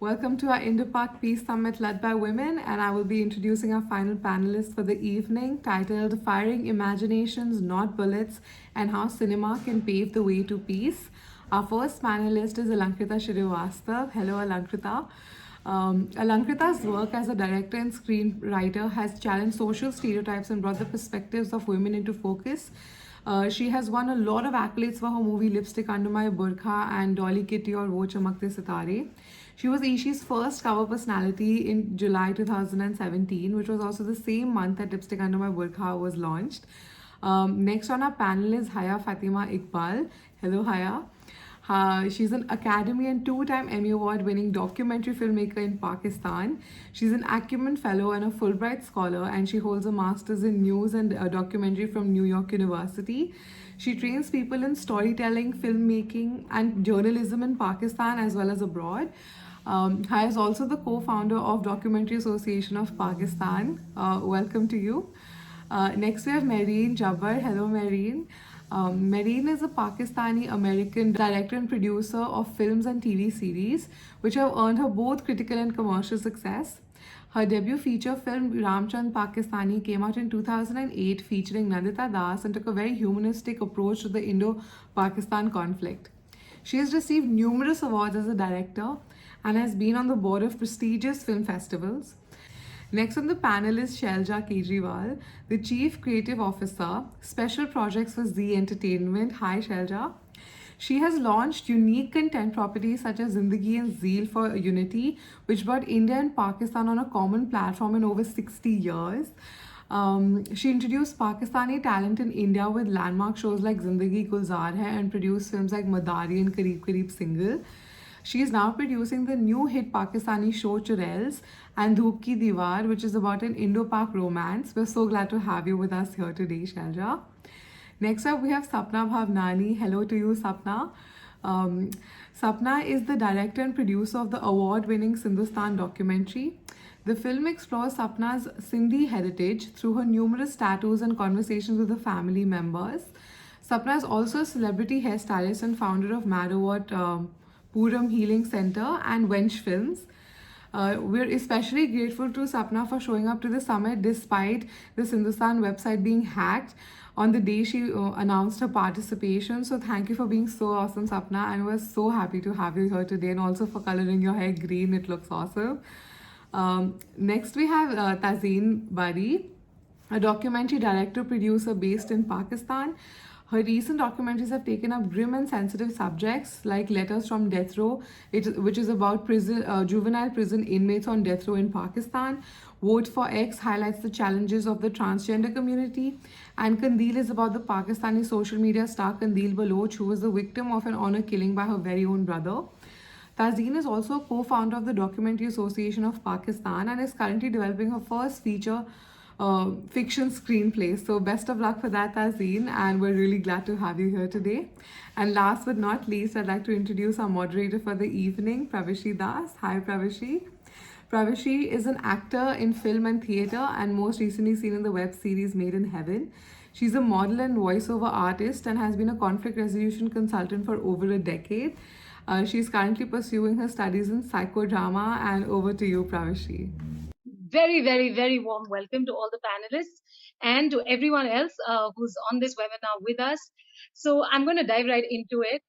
Welcome to our Indo-Pak Peace Summit led by women, and I will be introducing our final panelists for the evening, titled Firing Imaginations, Not Bullets, and How Cinema Can Pave the Way to Peace. Our first panelist is Alankrita Shrivastava. Hello, Alankrita. Alankrita's work as a director and screenwriter has challenged social stereotypes and brought the perspectives of women into focus. She has won a lot of accolades for her movie Lipstick Under My Burqa and Dolly Kitty or Wo Chamakte Sitare. She was eShe's first cover personality in July 2017, which was also the same month that Lipstick Under My Burqa was launched. Next on our panel is Haya Fatima Iqbal. Hello, Haya. She's an Academy and two-time Emmy Award-winning documentary filmmaker in Pakistan. She's an Acumen Fellow and a Fulbright Scholar, and she holds a Master's in News and Documentary from New York University. She trains people in storytelling, filmmaking, and journalism in Pakistan as well as abroad. Haya is also the co-founder of Documentary Association of Pakistan. Welcome to you. Next we have Mehreen Jabbar. Hello, Mehreen. Mehreen is a Pakistani American director and producer of films and TV series, which have earned her both critical and commercial success. Her debut feature film Ramchand Pakistani came out in 2008, featuring Nandita Das, and took a very humanistic approach to the Indo-Pakistan conflict. She has received numerous awards as a director and has been on the board of prestigious film festivals. Next on the panel is Shalja Kejiwal, the Chief Creative Officer, Special Projects for Zee Entertainment. Hi, Shalja. She has launched unique content properties such as Zindagi and Zeal for Unity, which brought India and Pakistan on a common platform in over 60 years. She introduced Pakistani talent in India with landmark shows like Zindagi Gulzar Hai and produced films like Madari and Kareeb Kareeb Single. She is now producing the new hit Pakistani show Churels and Dhoop Ki Diwar, which is about an Indo-Pak romance. We're so glad to have you with us here today, Shailja. Next up, we have Sapna Bhavnani. Hello to you, Sapna. Sapna is the director and producer of the award-winning Sindhustan documentary. The film explores Sapna's Sindhi heritage through her numerous tattoos and conversations with her family members. Sapna is also a celebrity hairstylist and founder of Madawat Puram Healing Center and Wench Films. We're especially grateful to Sapna for showing up to the summit despite the Sindhustan website being hacked on the day she announced her participation. So thank you for being so awesome, Sapna, and we're so happy to have you here today, and also for coloring your hair green. It looks awesome. Next we have Tazeen Bari, a documentary director producer based in Pakistan. Her recent documentaries have taken up grim and sensitive subjects like Letters from Death Row, which is about juvenile prison inmates on death row in Pakistan. Vote for X highlights the challenges of the transgender community. And Kandil is about the Pakistani social media star Kandil Baloch, who was the victim of an honor killing by her very own brother. Tazeen is also a co-founder of the Documentary Association of Pakistan and is currently developing her first feature fiction screenplay. So best of luck for that, Tazeen, and we're really glad to have you here today. And last but not least, I'd like to introduce our moderator for the evening, Pravishi Das. Hi, Pravishi. Pravishi is an actor in film and theatre and most recently seen in the web series Made in Heaven. She's a model and voiceover artist and has been a conflict resolution consultant for over a decade. She's currently pursuing her studies in psychodrama, and over to you, Pravishi. Very, very, very warm welcome to all the panelists and to everyone else who's on this webinar with us. So I'm going to dive right into it.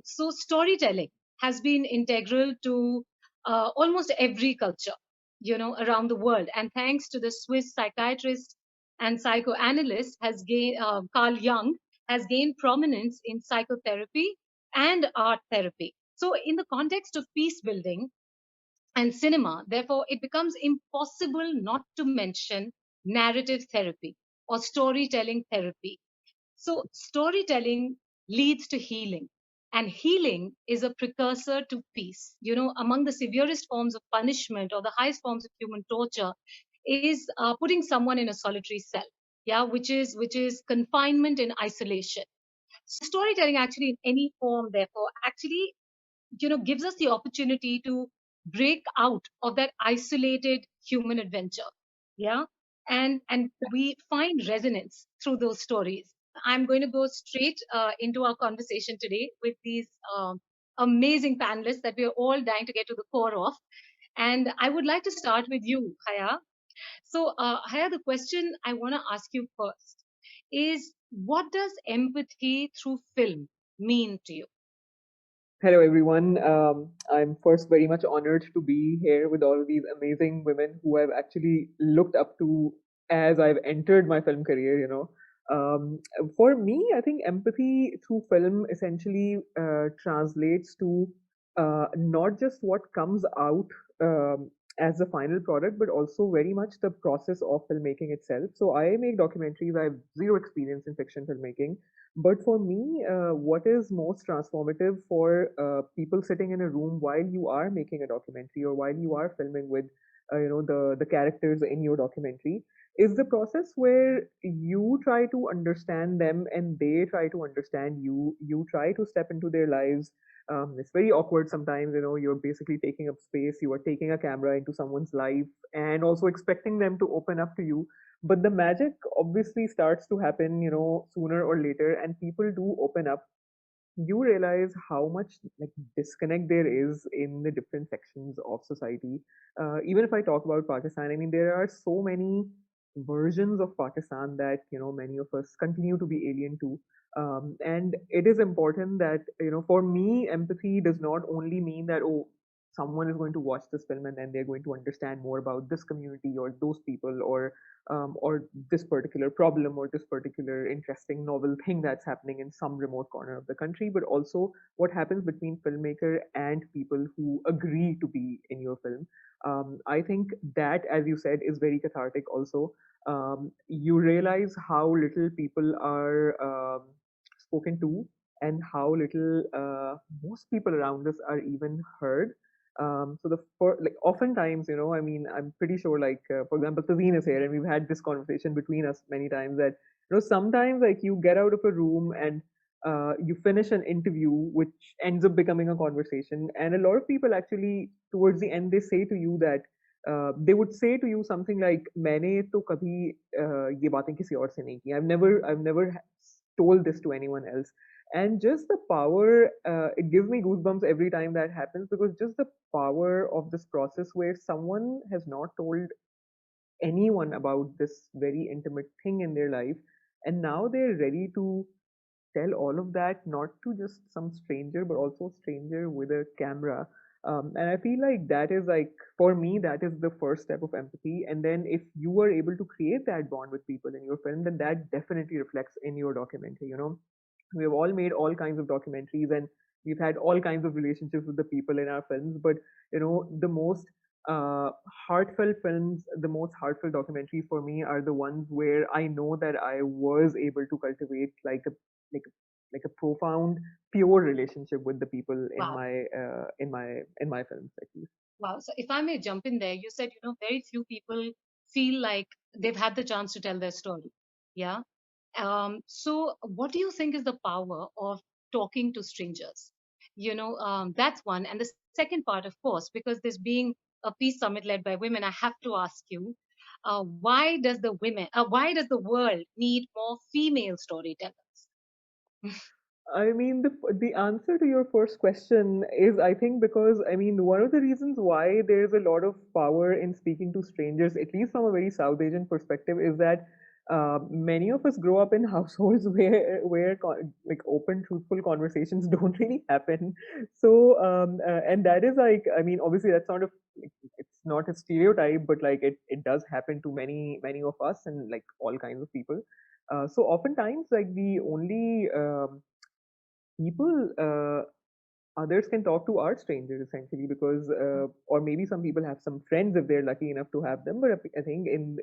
So storytelling has been integral to almost every culture, around the world. And thanks to the Swiss psychiatrist and psychoanalyst Carl Jung has gained prominence in psychotherapy and art therapy. So in the context of peace building, and cinema. Therefore, it becomes impossible not to mention narrative therapy or storytelling therapy. So, storytelling leads to healing, and healing is a precursor to peace. Among the severest forms of punishment or the highest forms of human torture is putting someone in a solitary cell, yeah, which is confinement and isolation. So storytelling, actually, in any form, therefore, actually gives us the opportunity to break out of that isolated human adventure, yeah, and we find resonance through those stories. I'm going to go straight into our conversation today with these amazing panelists that we are all dying to get to the core of. And I would like to start with you, Haya. So, Haya, the question I want to ask you first is, what does empathy through film mean to you? Hello, everyone. I'm first very much honored to be here with all of these amazing women who I've actually looked up to as I've entered my film career. For me, I think empathy through film essentially translates to not just what comes out as the final product, but also very much the process of filmmaking itself. So I make documentaries. I have zero experience in fiction filmmaking, but for me, what is most transformative for people sitting in a room while you are making a documentary or while you are filming with, the characters in your documentary is the process where you try to understand them and they try to understand you. You try to step into their lives. It's very awkward sometimes. You're basically taking up space. You are taking a camera into someone's life and also expecting them to open up to you, but the magic obviously starts to happen sooner or later, and people do open up. You realize how much like disconnect there is in the different sections of society. Even if I talk about Pakistan, I mean there are so many versions of Pakistan that many of us continue to be alien to. And it is important that for me, empathy does not only mean that, oh, someone is going to watch this film and then they're going to understand more about this community or those people, or this particular problem or this particular interesting novel thing that's happening in some remote corner of the country, but also what happens between filmmaker and people who agree to be in your film. I think that, as you said, is very cathartic also. You realize how little people are spoken to, and how little most people around us are even heard. So like oftentimes, I mean, I'm pretty sure, like for example, Tazeen is here, and we've had this conversation between us many times that sometimes like you get out of a room and you finish an interview which ends up becoming a conversation, and a lot of people actually towards the end they say to you that they would say to you something like, "मैंने तो कभी ये बातें किसी और से नहीं की." I've never told this to anyone else. And just the power, it gives me goosebumps every time that happens, because just the power of this process where someone has not told anyone about this very intimate thing in their life, and now they're ready to tell all of that, not to just some stranger but also a stranger with a camera. And I feel like that is, like, for me, that is the first step of empathy. And then if you are able to create that bond with people in your film, then that definitely reflects in your documentary. We've all made all kinds of documentaries, and we've had all kinds of relationships with the people in our films, but the most uh, heartfelt films, the most heartfelt documentaries for me are the ones where I know that I was able to cultivate like a like a profound, pure relationship with the people in Wow. my films, at least. Wow. So, if I may jump in there, you said, very few people feel like they've had the chance to tell their story. Yeah. So, what do you think is the power of talking to strangers? That's one. And the second part, of course, because this being a peace summit led by women, I have to ask you, why does the world need more female storytellers? I mean, the answer to your first question is, I think, because I mean, one of the reasons why there's a lot of power in speaking to strangers, at least from a very South Asian perspective, is that many of us grow up in households where like open, truthful conversations don't really happen. So, and that is, like, I mean, obviously that's not it's not a stereotype, but like it does happen to many of us and like all kinds of people. So oftentimes, like, the only people others can talk to are strangers, essentially, because or maybe some people have some friends if they're lucky enough to have them, but I think in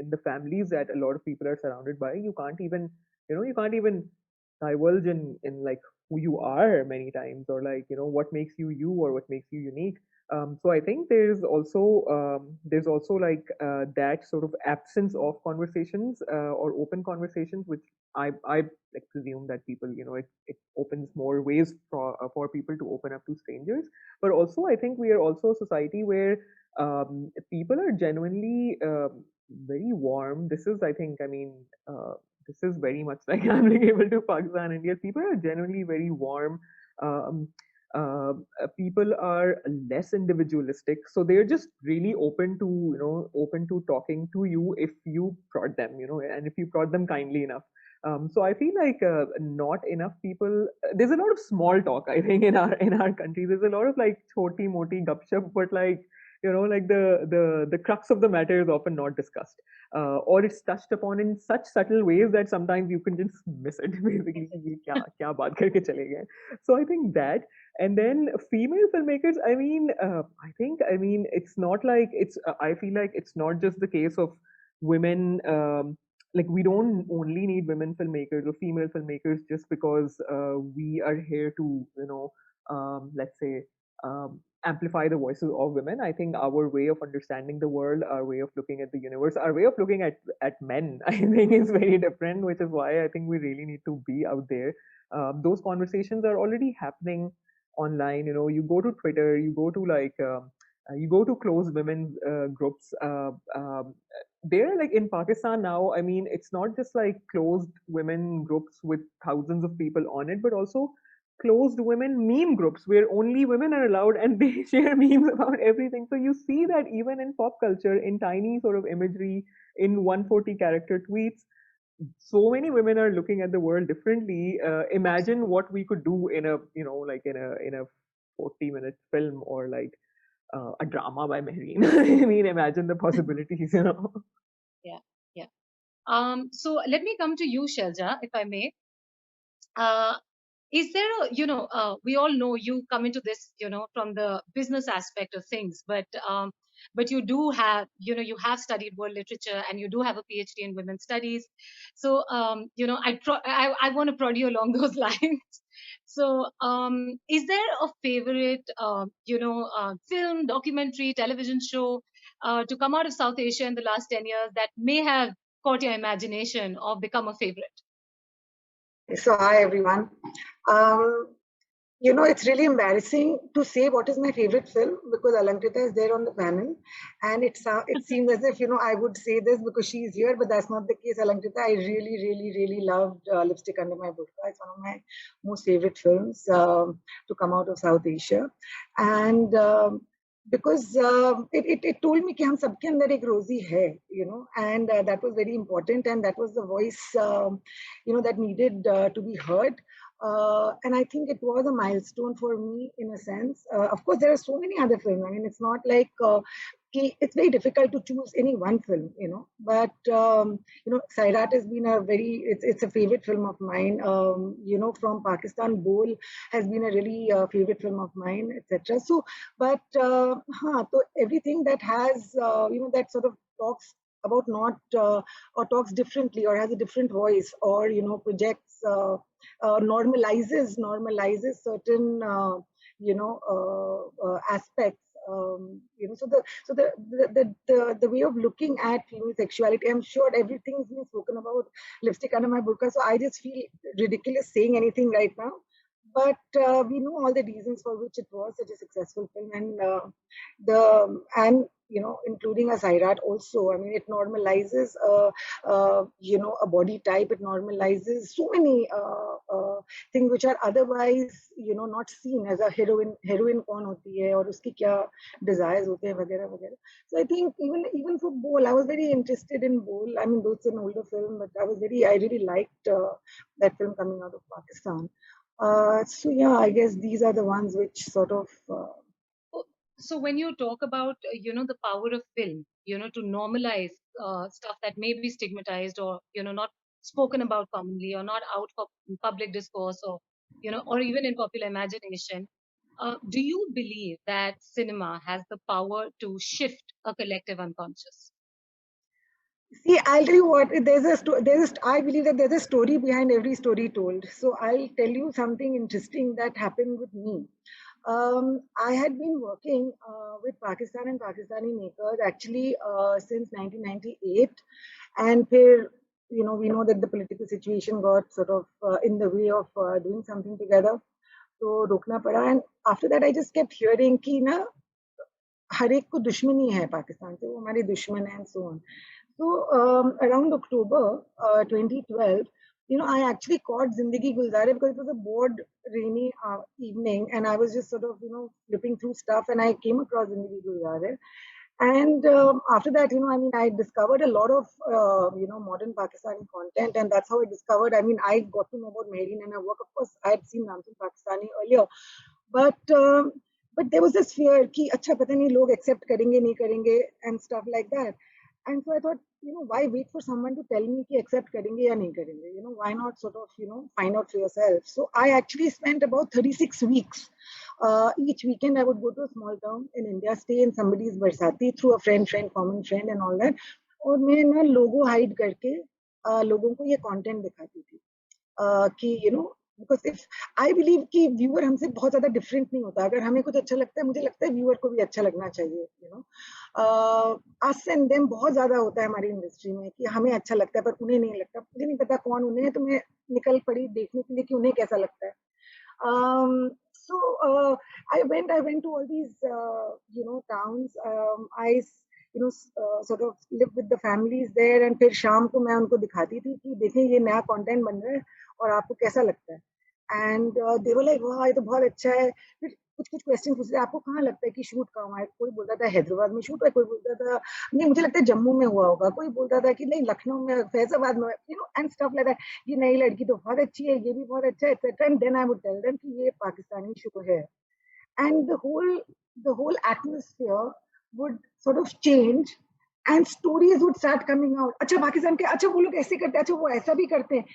the families that a lot of people are surrounded by, you can't even divulge in like who you are many times, or like what makes you you, or what makes you unique. So I think there's also like that sort of absence of conversations, or open conversations, which I like presume that people, it opens more ways for people to open up to strangers. But also, I think we are also a society where people are genuinely very warm. This is, I think, I mean, this is very much like applicable to Pakistan and India. People are genuinely very warm. Um, people are less individualistic, so they're just really open to, open to talking to you if you prod them, and if you prod them kindly enough. So I feel like not enough people. There's a lot of small talk, I think, in our country. There's a lot of like choti moti gupshup, but like, like the crux of the matter is often not discussed, or it's touched upon in such subtle ways that sometimes you can just miss it. Basically, ye kya baat karke chale gaye. So I think that. And then female filmmakers, I mean, it's not like I feel like it's not just the case of women. Like, we don't only need women filmmakers or female filmmakers just because we are here to, let's say, amplify the voices of women. I think our way of understanding the world, our way of looking at the universe, our way of looking at men, I think is very different, which is why I think we really need to be out there. Those conversations are already happening online. You go to Twitter, you go to like you go to closed women groups. They're like in Pakistan now. I mean, it's not just like closed women groups with thousands of people on it, but also closed women meme groups where only women are allowed and they share memes about everything. So you see that even in pop culture, in tiny sort of imagery, in 140 character tweets, so many women are looking at the world differently. Imagine what we could do in a, like in a 40-minute film, or like a drama by Mehreen. I mean, imagine the possibilities. Yeah, yeah. So let me come to you, Shalja, if I may. Uh, is there a, we all know you come into this, from the business aspect of things, but you do have, you have studied world literature and you do have a PhD in women's studies. So, I want to prod you along those lines. So, is there a favorite, film, documentary, television show to come out of South Asia in the last 10 years that may have caught your imagination or become a favorite? So, hi everyone. It's really embarrassing to say what is my favorite film because Alankrita is there on the panel, and it seems as if I would say this because she is here, but that's not the case. Alankrita, I really, really, really loved Lipstick Under My Burqa. It's one of my most favorite films to come out of South Asia, and because it told me कि हम सबके अंदर एक रोजी है, and that was very important, and that was the voice that needed to be heard. And I think it was a milestone for me in a sense. Of course, there are so many other films. I mean, it's not like it's very difficult to choose any one film, But Sairat has been it's a favorite film of mine. From Pakistan, Bol has been a really favorite film of mine, etc. So, but so everything that has that sort of talks about not or talks differently or has a different voice or projects normalizes certain aspects. So the way of looking at female sexuality, I'm sure everything's been spoken about Lipstick Under My Burqa, so I just feel ridiculous saying anything right now. But we know all the reasons for which it was such a successful film, and including a Sairat also. I mean, it normalizes a body type. It normalizes so many things which are otherwise not seen. As a heroine कौन होती है और उसकी क्या desires होते हैं वगैरह वगैरह. So I think even for Bol, I was very interested in Bol. I mean, though it's an older film, but I really liked that film coming out of Pakistan. So yeah, I guess these are the ones which sort of. So when you talk about the power of film, to normalize stuff that may be stigmatized or not spoken about commonly or not out for public discourse or or even in popular imagination, do you believe that cinema has the power to shift a collective unconscious? See, I'll tell you what. I believe that there's a story behind every story told. So I'll tell you something interesting that happened with me. I had been working with Pakistan and Pakistani makers actually since 1998, and we know that the political situation got sort of in the way of doing something together. So rokna pada, and after that I just kept hearing कि ना हर एक को दुश्मनी है पाकिस्तान से, वो हमारे दुश्मन हैं and so on. So around October 2012, I actually caught Zindagi Gulzare because it was a bored, rainy evening, and I was just sort of, flipping through stuff, and I came across Zindagi Gulzare. And after that, I discovered a lot of, modern Pakistani content, and that's how I discovered. I got to know about Mehreen and her work. Of course, I had seen Namsoon Pakistani earlier, but there was this fear कि अच्छा पता नहीं लोग accept करेंगे नहीं करेंगे and stuff like that. And so I thought, why wait for someone to tell me कि accept करेंगे या नहीं करेंगे? Why not sort of, find out for yourself? So I actually spent about 36 weeks. Each weekend I would go to a small town in India, stay in somebody's barsati through a common friend and all that. और मैं ना लोगो hide करके लोगों को ये content दिखाती थी. कि because if I believe कि व्यूअर हमसे बहुत ज्यादा डिफरेंट नहीं होता. अगर हमें कुछ अच्छा लगता है, मुझे लगता है व्यूअर को भी अच्छा लगना चाहिए. अस एंड देम बहुत ज्यादा होता है हमारी इंडस्ट्री में कि हमें अच्छा लगता है पर उन्हें नहीं लगता. मुझे नहीं पता कौन उन्हें है, तो मैं निकल पड़ी देखने के लिए कि उन्हें कैसा लगता है. So I went to all these towns. I sort of live with the families there, and फिर शाम को मैं उनको दिखाती थी कि देखें ये नया कंटेंट बन रहा है और आपको कैसा लगता है. एंड दे वर लाइक वाह ये तो बहुत अच्छा है. फिर कुछ क्वेश्चन पूछते थे, आपको कहाँ लगता है कि शूट कहाँ हुआ है. कोई बोलता था हैदराबाद में शूट है, कोई बोलता था नहीं मुझे लगता है जम्मू में हुआ होगा, कोई बोलता था कि नहीं लखनऊ में, फैजाबाद में, एंड स्टफ लाइक दैट. ये नई लड़की तो बहुत अच्छी है, ये भी बहुत अच्छा है, etcetera. And then I would tell them कि ये पाकिस्तानी शो है. And the whole atmosphere would sort of change, and stories would start coming out. अच्छा पाकिस्तान के, अच्छा वो लोग ऐसे करते हैं, अच्छा वो ऐसा भी करते हैं.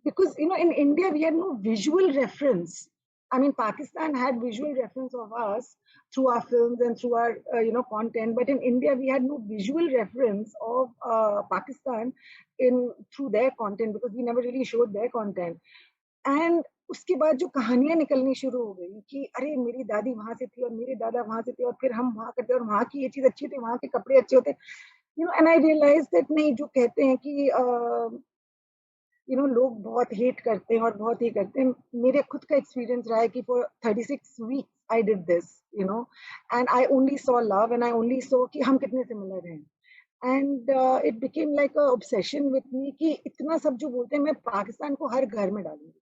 Because in India we had no visual reference. Pakistan had visual reference of us through our films and through our content, but in India we had no visual reference of Pakistan through their content, because we never really showed their content. And उसके बाद जो कहानियां निकलनी शुरू हो गई कि अरे मेरी दादी वहां से थी और मेरे दादा वहां से थे और फिर हम वहां करते और वहां की ये चीज अच्छी थी, वहां के कपड़े अच्छे होते. एंड आई रियलाइज दैट नहीं, जो कहते हैं कि लोग बहुत हेट करते हैं और बहुत ही करते हैं, मेरे खुद का एक्सपीरियंस रहा है कि for 36 weeks I did this, and I only saw love, and I only saw कि हम कितने सिमिलर हैं. And it became like a obsession with me कि इतना सब जो बोलते हैं मैं पाकिस्तान को हर घर में डालूंगी.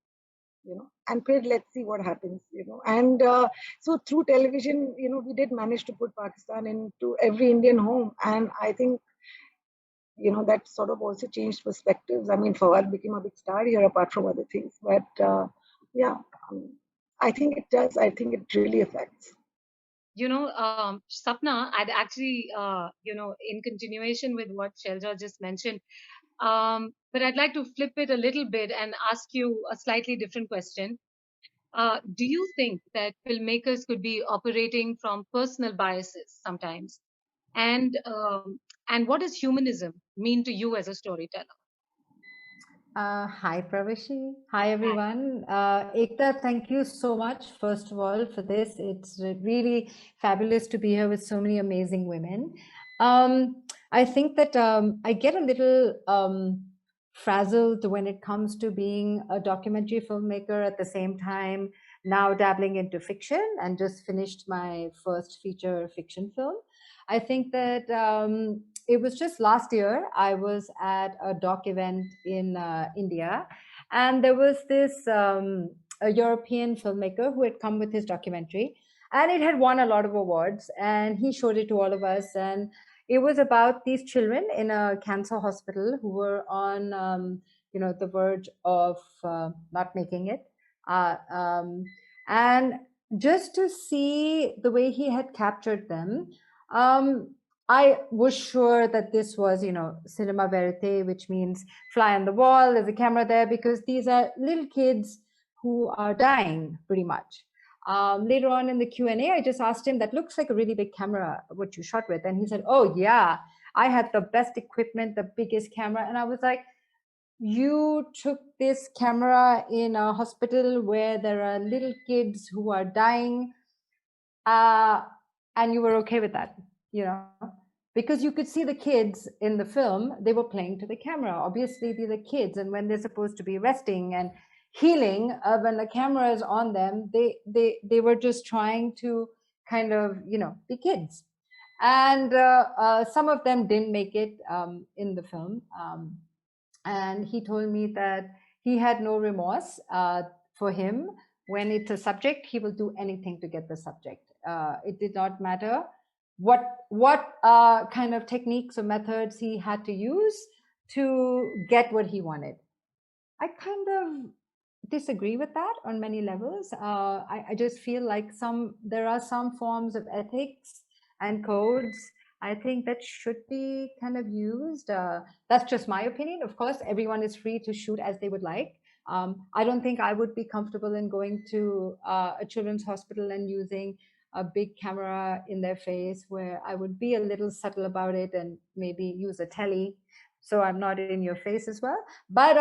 And then let's see what happens, and so through television, we did manage to put Pakistan into every Indian home, and I think, that sort of also changed perspectives. Fawad became a big star here apart from other things, but yeah, I think it does. I think it really affects. Sapna, I'd actually, in continuation with what Shailja just mentioned, but I'd like to flip it a little bit and ask you a slightly different question. Do you think that filmmakers could be operating from personal biases sometimes? And what does humanism mean to you as a storyteller? Hi, Pravishi. Hi, everyone. Ekta, thank you so much, first of all, for this. It's really fabulous to be here with so many amazing women. I think that I get a little frazzled when it comes to being a documentary filmmaker at the same time, now dabbling into fiction, and just finished my first feature fiction film. I think that it was just last year, I was at a doc event in India, and there was this a European filmmaker who had come with his documentary, and it had won a lot of awards, and he showed it to all of us. And it was about these children in a cancer hospital who were on the verge of not making it. And just to see the way he had captured them, I was sure that this was, cinema verite, which means fly on the wall, there's a camera there, because these are little kids who are dying pretty much. Later on in the Q&A, I just asked him, that looks like a really big camera, what you shot with. And he said, oh yeah, I had the best equipment, the biggest camera. And I was like, you took this camera in a hospital where there are little kids who are dying, and you were okay with that, because you could see the kids in the film, they were playing to the camera. Obviously, these are kids, and when they're supposed to be resting and healing, when the camera is on them, they were just trying to kind of, be kids. And some of them didn't make it in the film. And he told me that he had no remorse. For him, when it's a subject, he will do anything to get the subject. It did not matter what kind of techniques or methods he had to use to get what he wanted. I kind of disagree with that on many levels. I just feel like there are some forms of ethics and codes I think that should be kind of used. That's just my opinion. Of course, everyone is free to shoot as they would like. I don't think I would be comfortable in going to a children's hospital and using a big camera in their face, where I would be a little subtle about it and maybe use a telly so I'm not in your face as well. But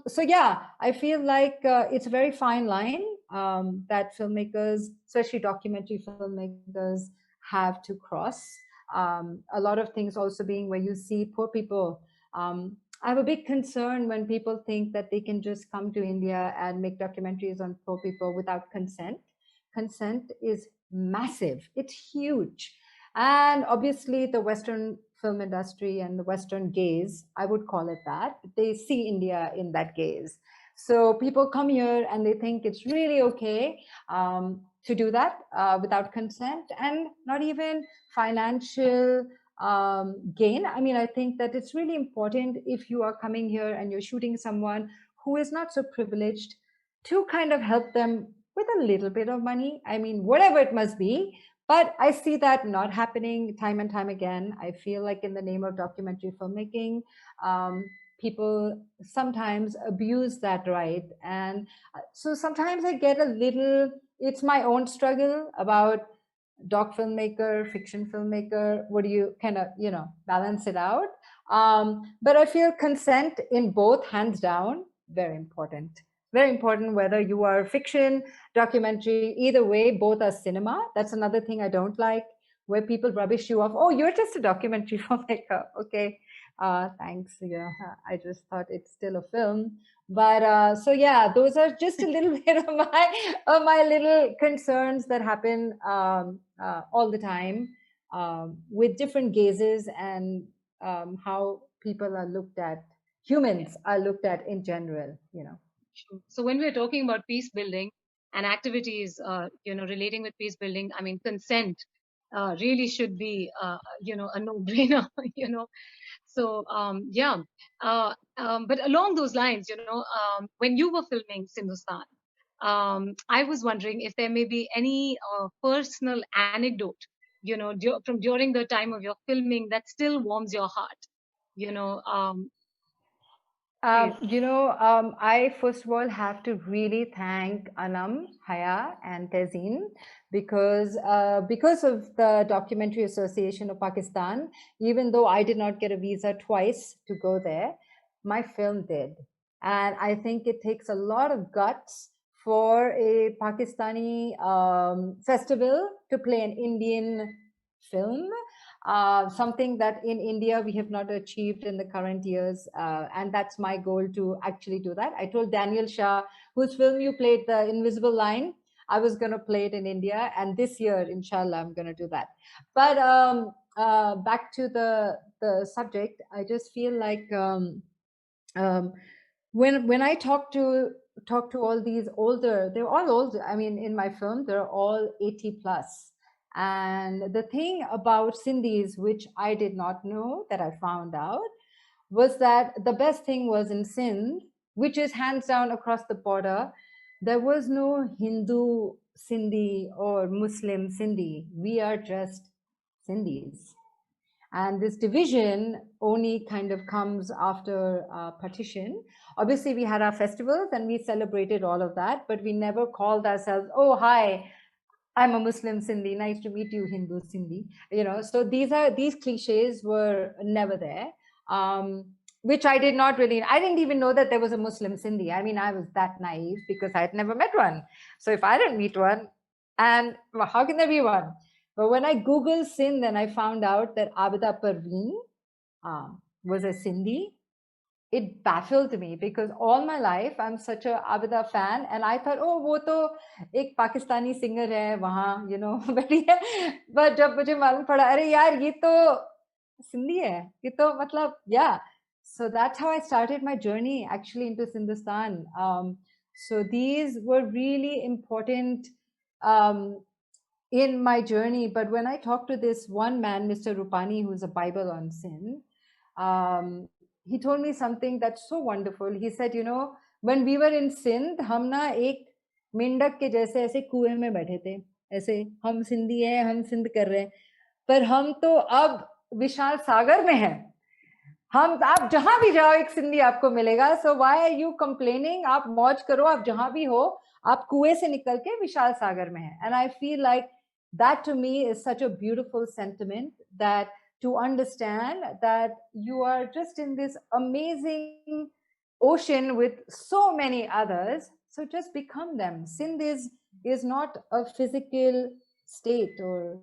so yeah, I feel like it's a very fine line that filmmakers, especially documentary filmmakers, have to cross. A lot of things also being where you see poor people. I have a big concern when people think that they can just come to India and make documentaries on poor people without consent. Consent is massive. It's huge. And obviously the Western film industry and the Western gaze, I would call it that, they see India in that gaze. So people come here and they think it's really okay to do that without consent and not even financial gain. I mean, I think that it's really important if you are coming here and you're shooting someone who is not so privileged to kind of help them with a little bit of money. I mean, whatever it must be. But I see that not happening time and time again. I feel like in the name of documentary filmmaking, people sometimes abuse that right. And so sometimes I get a little, it's my own struggle about doc filmmaker, fiction filmmaker. What do you kind of, balance it out? But I feel consent in both, hands down, very important. Very important, whether you are fiction, documentary, either way, both are cinema. That's another thing I don't like, where people rubbish you off. Oh, you're just a documentary filmmaker. Okay, thanks. Yeah, I just thought it's still a film. But so yeah, those are just a little bit of my little concerns that happen all the time with different gazes and how people are looked at. Humans are looked at in general, So when we're talking about peace building and activities, relating with peace building, I mean, consent really should be, a no-brainer, So but along those lines, when you were filming Sindhustan, I was wondering if there may be any personal anecdote, from during the time of your filming that still warms your heart, I first of all have to really thank Anam, Haya, and Tazeen because of the Documentary Association of Pakistan, even though I did not get a visa twice to go there, my film did. And I think it takes a lot of guts for a Pakistani festival to play an Indian film. Something that in India we have not achieved in the current years, and that's my goal to actually do that. I told Daniel Shah, whose film you played, The Invisible Line, I was going to play it in India, and this year, inshallah, I'm going to do that. But back to the subject, I just feel like when I talk to all these older, they're all older. I mean, in my film, they're all 80 plus. And the thing about Sindhis, which I did not know, that I found out, was that the best thing was in Sindh, which is hands down across the border, there was no Hindu Sindhi or Muslim Sindhi. We are just Sindhis. And this division only kind of comes after partition. Obviously, we had our festivals and we celebrated all of that, but we never called ourselves, oh, hi, I'm a Muslim Sindhi. Nice to meet you, Hindu Sindhi. So these cliches were never there, which I didn't even know that there was a Muslim Sindhi. I mean, I was that naive because I had never met one. So if I didn't meet one, and how can there be one? But when I Googled Sindh, then I found out that Abida Parveen was a Sindhi. It baffled me because all my life I'm such a Abida fan, and I thought, oh, वो तो एक Pakistani singer है वहाँ, but जब मुझे मालूम पड़ा, अरे यार ये तो Sindhi है, ये तो मतलब, yeah. So that's how I started my journey actually into Sindhustan. So these were really important in my journey. But when I talked to this one man, Mr. Rupani, who's a Bible on sin, he told me something that's so wonderful. He said, you know, when we were in Sindh, हम ना एक मेंढक के जैसे ऐसे कुएं में बैठे थे, ऐसे हम सिंधी हैं, हम सिंध कर रहे हैं, पर हम तो अब विशाल सागर में हैं. हम आप जहां भी जाओ एक सिंधी आपको मिलेगा. So why are you complaining? आप मौज करो, आप जहां भी हो, आप कुएं से निकल के विशाल सागर में हैं. And I feel like that to me is such a beautiful sentiment, that to understand that you are just in this amazing ocean with so many others, so just become them. Sindh is not a physical state or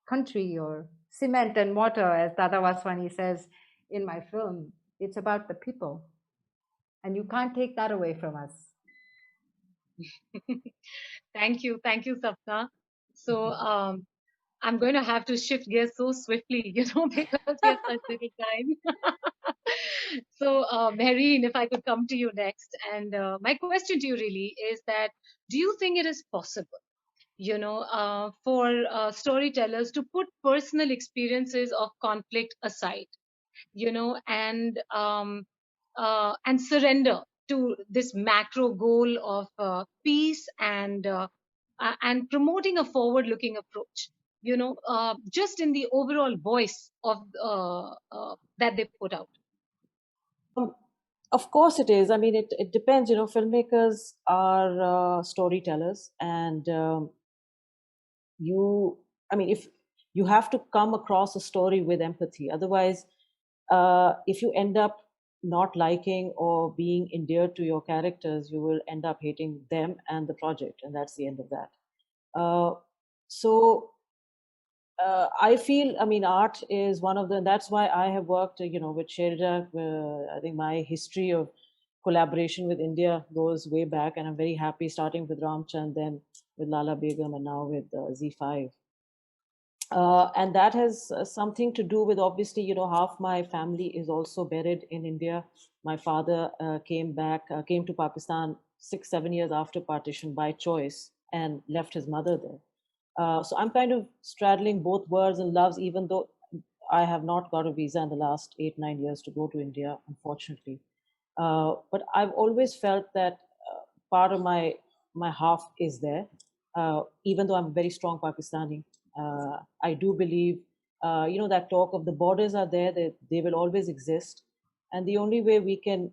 country or cement and mortar, as Dada Vaswani says in my film. It's about the people, and you can't take that away from us. Thank you, Sapna. So I'm going to have to shift gears so swiftly, because we have such little time. So, Mehreen, if I could come to you next. And my question to you really is that, do you think it is possible, for storytellers to put personal experiences of conflict aside, and surrender to this macro goal of peace and promoting a forward-looking approach, just in the overall voice of that they put out? Of course it is. I mean, it depends. Filmmakers are storytellers, and if you have to come across a story with empathy. Otherwise, if you end up not liking or being endeared to your characters, you will end up hating them and the project, and that's the end of that. I feel, art is one of the, that's why I have worked, with Shailja. I think my history of collaboration with India goes way back, and I'm very happy, starting with Ramchand, then with Lala Begum, and now with Z5. And that has something to do with, obviously, half my family is also buried in India. My father came to Pakistan 6-7 years after partition by choice and left his mother there. So I'm kind of straddling both worlds and loves, even though I have not got a visa in the last 8-9 years to go to India, unfortunately. But I've always felt that part of my half is there, even though I'm a very strong Pakistani. I do believe, that talk of the borders are there, they will always exist. And the only way we can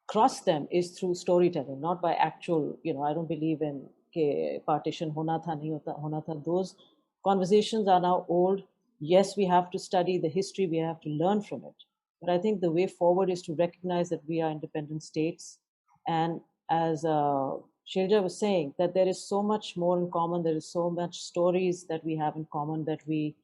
cross them is through storytelling, not by actual, I don't believe in partition hona tha, nahi hona tha. Those conversations are now old. Yes, we have to study the history, we have to learn from it. But I think the way forward is to recognize that we are independent states. And as Shailja was saying, that there is so much more in common, there is so much stories that we have in common that we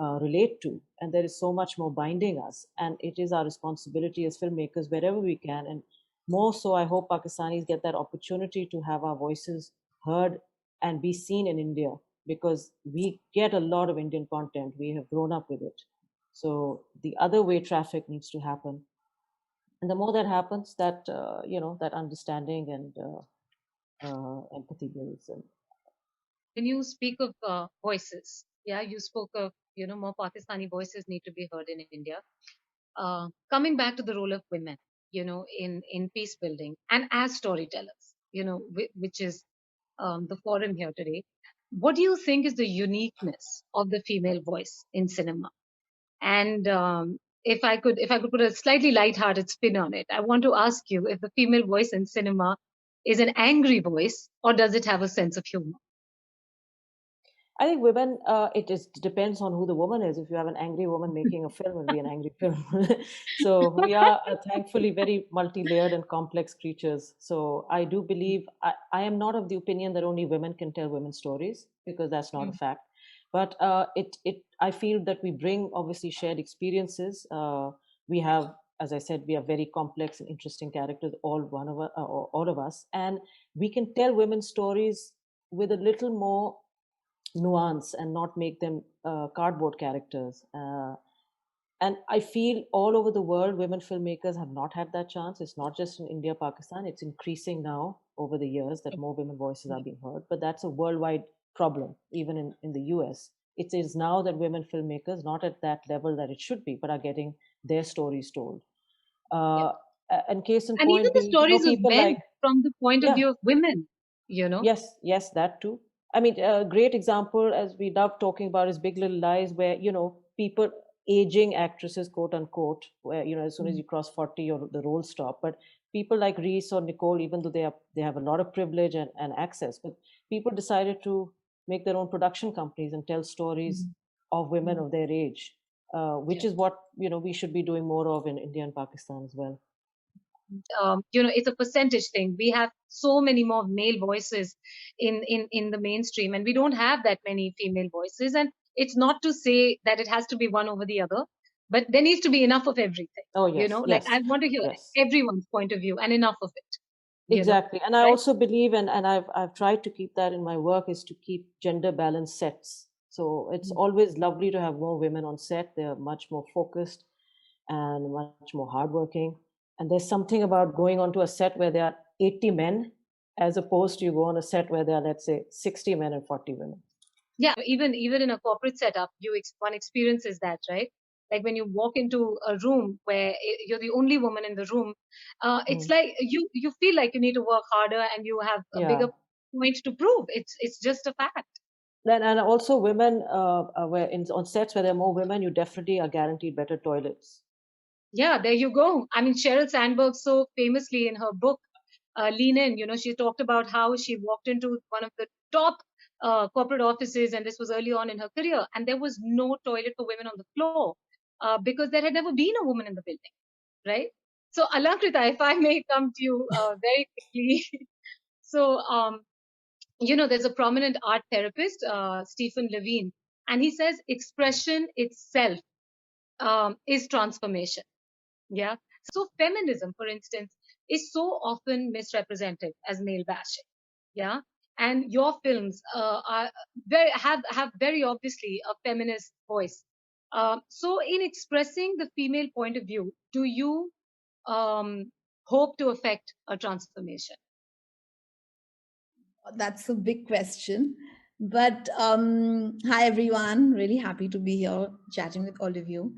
relate to, and there is so much more binding us. And it is our responsibility as filmmakers, wherever we can, and more so, I hope Pakistanis get that opportunity to have our voices heard and be seen in India, because we get a lot of Indian content. We have grown up with it. So the other way traffic needs to happen. And the more that happens, that, that understanding and empathy builds. And when you speak of voices, you spoke of, more Pakistani voices need to be heard in India. Coming back to the role of women, in peace building and as storytellers, which is the forum here today. What do you think is the uniqueness of the female voice in cinema? And if I could put a slightly light-hearted spin on it, I want to ask you if the female voice in cinema is an angry voice, or does it have a sense of humor? I think women, it depends on who the woman is. If you have an angry woman making a film, it'll be an angry film. So we are thankfully very multi-layered and complex creatures. So I do believe, I am not of the opinion that only women can tell women's stories, because that's not a fact. But I feel that we bring obviously shared experiences. We have, as I said, we are very complex and interesting characters, all of us, and we can tell women's stories with a little more nuance and not make them cardboard characters. And I feel all over the world, women filmmakers have not had that chance. It's not just in India, Pakistan. It's increasing now over the years that more women voices are being heard. But that's a worldwide problem, even in the US. It is now that women filmmakers, not at that level that it should be, but are getting their stories told. And case in And even point, the stories of people men like, from the point of yeah, view of women, yes, that too. I mean, a great example, as we love talking about, is Big Little Lies, where, people, aging actresses, quote unquote, where, as soon as you cross 40, the roles stop. But people like Reese or Nicole, even though they have a lot of privilege and access, but people decided to make their own production companies and tell stories of women of their age, which is what, we should be doing more of in India and Pakistan as well. It's a percentage thing. We have so many more male voices in the mainstream, and we don't have that many female voices. And it's not to say that it has to be one over the other, but there needs to be enough of everything. Oh, yes, Like yes, I want to hear yes. everyone's point of view and enough of it. Exactly. And I right? also believe, and I've tried to keep that in my work, is to keep gender balanced sets. So it's always lovely to have more women on set. They're much more focused and much more hardworking. And there's something about going onto a set where there are 80 men, as opposed to you go on a set where there are, let's say, 60 men and 40 women. Yeah, even in a corporate setup, one experiences that, right? Like when you walk into a room where you're the only woman in the room, it's like you feel like you need to work harder and you have a Yeah. bigger point to prove. It's just a fact. Then, and also women, where on sets where there are more women, you definitely are guaranteed better toilets. Yeah, there you go. I mean, Sheryl Sandberg so famously in her book, Lean In, she talked about how she walked into one of the top corporate offices, and this was early on in her career, and there was no toilet for women on the floor because there had never been a woman in the building, right? So, Alankrita, if I may come to you very quickly. So, there's a prominent art therapist, Stephen Levine, and he says expression itself is transformation. Yeah. So feminism, for instance, is so often misrepresented as male bashing. Yeah. And your films have very obviously a feminist voice. So in expressing the female point of view, do you hope to affect a transformation? That's a big question. But hi, everyone. Really happy to be here chatting with all of you.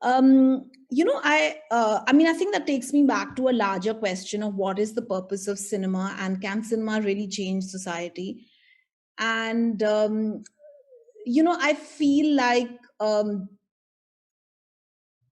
I mean, I think that takes me back to a larger question of what is the purpose of cinema and can cinema really change society? And, I feel like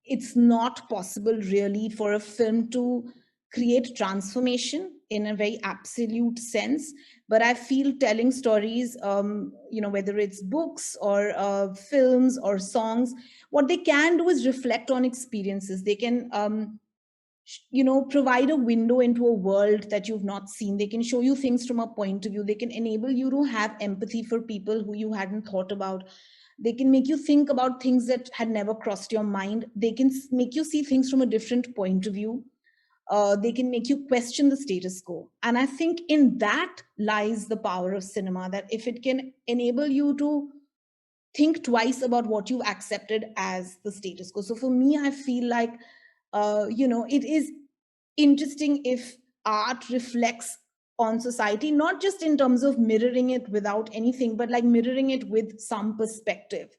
it's not possible really for a film to create transformation in a very absolute sense. But I feel telling stories, whether it's books or films or songs, what they can do is reflect on experiences. They can provide a window into a world that you've not seen. They can show you things from a point of view. They can enable you to have empathy for people who you hadn't thought about. They can make you think about things that had never crossed your mind. They can make you see things from a different point of view. They can make you question the status quo. And I think in that lies the power of cinema, that if it can enable you to think twice about what you've accepted as the status quo. So for me, I feel like, it is interesting if art reflects on society, not just in terms of mirroring it without anything, but like mirroring it with some perspective.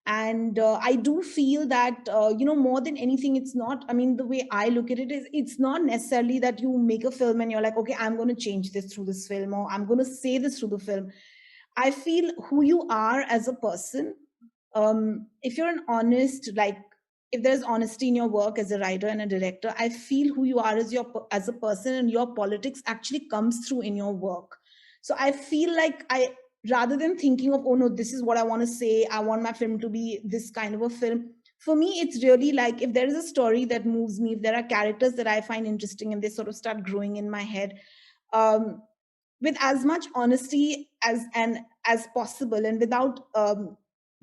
And I do feel that, more than anything, it's not, I mean, the way I look at it is, it's not necessarily that you make a film and you're like, okay, I'm going to change this through this film, or I'm going to say this through the film. I feel who you are as a person, if you're an honest, like, if there's honesty in your work as a writer and a director, I feel who you are as a person, and your politics actually comes through in your work. So I feel like rather than thinking of, oh no, this is what I want to say, I want my film to be this kind of a film. For me, it's really like, if there is a story that moves me, if there are characters that I find interesting and they sort of start growing in my head, with as much honesty as possible, and without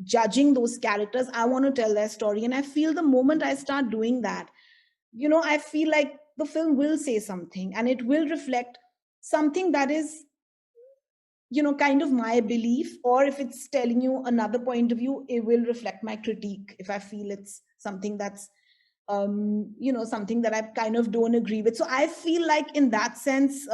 judging those characters, I want to tell their story. And I feel the moment I start doing that, I feel like the film will say something, and it will reflect something that is, kind of my belief. Or if it's telling you another point of view, it will reflect my critique if I feel it's something that's something that I kind of don't agree with. So I feel like in that sense,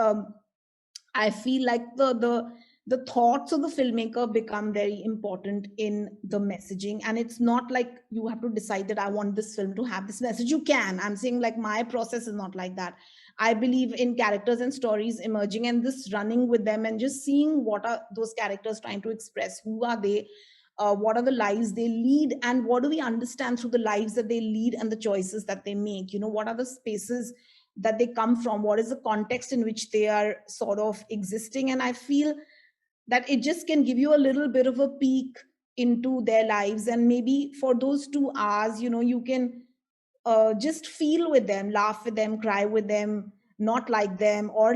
I feel like the thoughts of the filmmaker become very important in the messaging. And it's not like you have to decide that I want this film to have this message. You can. I'm saying like my process is not like that. I believe in characters and stories emerging and this running with them and just seeing what are those characters trying to express, who are they, what are the lives they lead, and what do we understand through the lives that they lead and the choices that they make. What are the spaces that they come from, what is the context in which they are sort of existing. And I feel that it just can give you a little bit of a peek into their lives, and maybe for those 2 hours you can just feel with them, laugh with them, cry with them, not like them or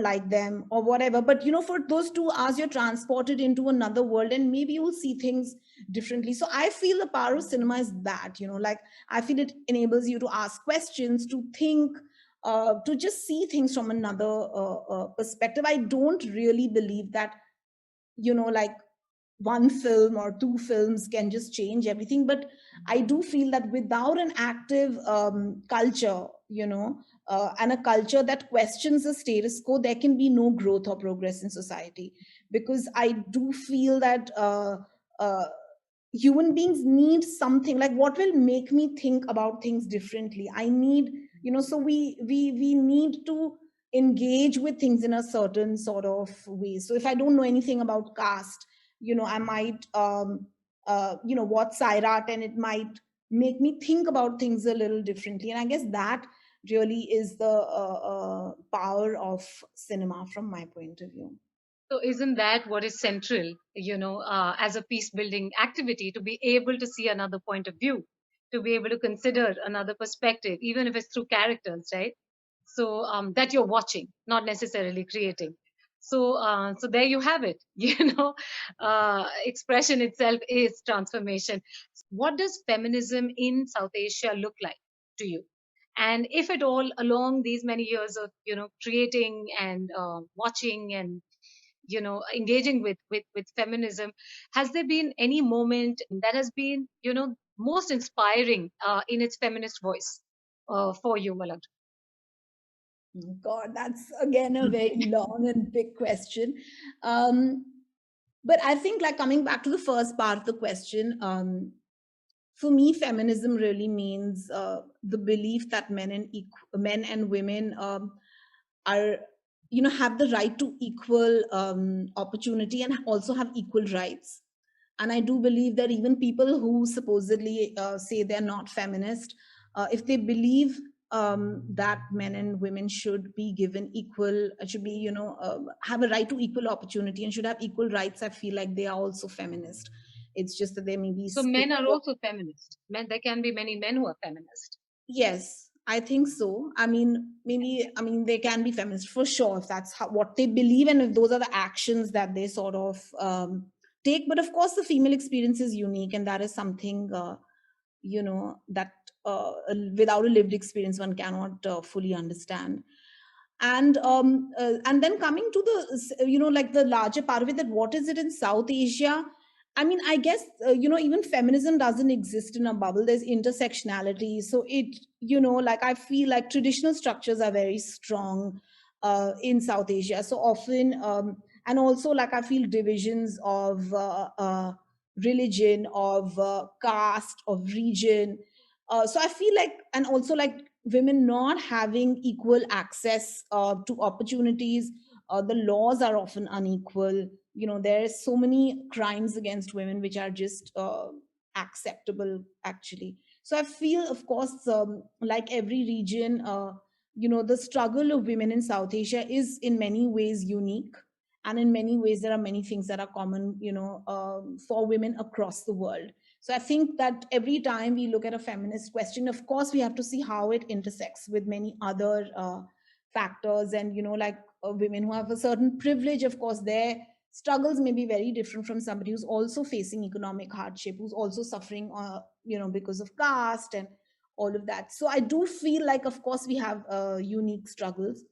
whatever. But for those 2 hours you're transported into another world, and maybe you'll see things differently. So I feel the power of cinema is that, like I feel it enables you to ask questions, to think, to just see things from another perspective. I don't really believe that like one film or 2 films can just change everything, but I do feel that without an active culture, and a culture that questions the status quo, there can be no growth or progress in society. Because I do feel that uh, human beings need something like, what will make me think about things differently? I need, so we need to engage with things in a certain sort of way. So if I don't know anything about caste, I might watch Sairat, and it might make me think about things a little differently. And I guess that really is the power of cinema from my point of view. So isn't that what is central, as a peace building activity, to be able to see another point of view, to be able to consider another perspective, even if it's through characters, right? So that you're watching, not necessarily creating. So there you have it. Expression itself is transformation. What does feminism in South Asia look like to you? And if at all, along these many years of creating and watching and engaging with feminism, has there been any moment that has been most inspiring in its feminist voice for you, Malak? God, that's again a very long and big question. Um, but I think, like, coming back to the first part of the question, for me, feminism really means the belief that men and women are, have the right to equal opportunity and also have equal rights. And I do believe that even people who supposedly say they're not feminist, if they believe that men and women should be given equal, should be, have a right to equal opportunity and should have equal rights, I feel like they are also feminist. It's just that they may be. So men are also feminist. There can be many men who are feminist. Yes, I think so. I mean, maybe, they can be feminist for sure if that's what they believe, and if those are the actions that they sort of take. But of course, the female experience is unique, and that is something, that without a lived experience, one cannot fully understand. And then coming to the, like the larger part of it, that what is it in South Asia? I mean, I guess, even feminism doesn't exist in a bubble. There's intersectionality. So it, like I feel like traditional structures are very strong in South Asia. So often, and also like I feel divisions of religion, of caste, of region. So I feel like, and also like women not having equal access to opportunities. The laws are often unequal. There's so many crimes against women which are just acceptable, actually. So I feel, of course, like every region, the struggle of women in South Asia is in many ways unique. And in many ways, there are many things that are common, for women across the world. So I think that every time we look at a feminist question, of course, we have to see how it intersects with many other factors. And, like women who have a certain privilege, of course, their struggles may be very different from somebody who's also facing economic hardship, who's also suffering, because of caste and all of that. So I do feel like, of course, we have unique struggles.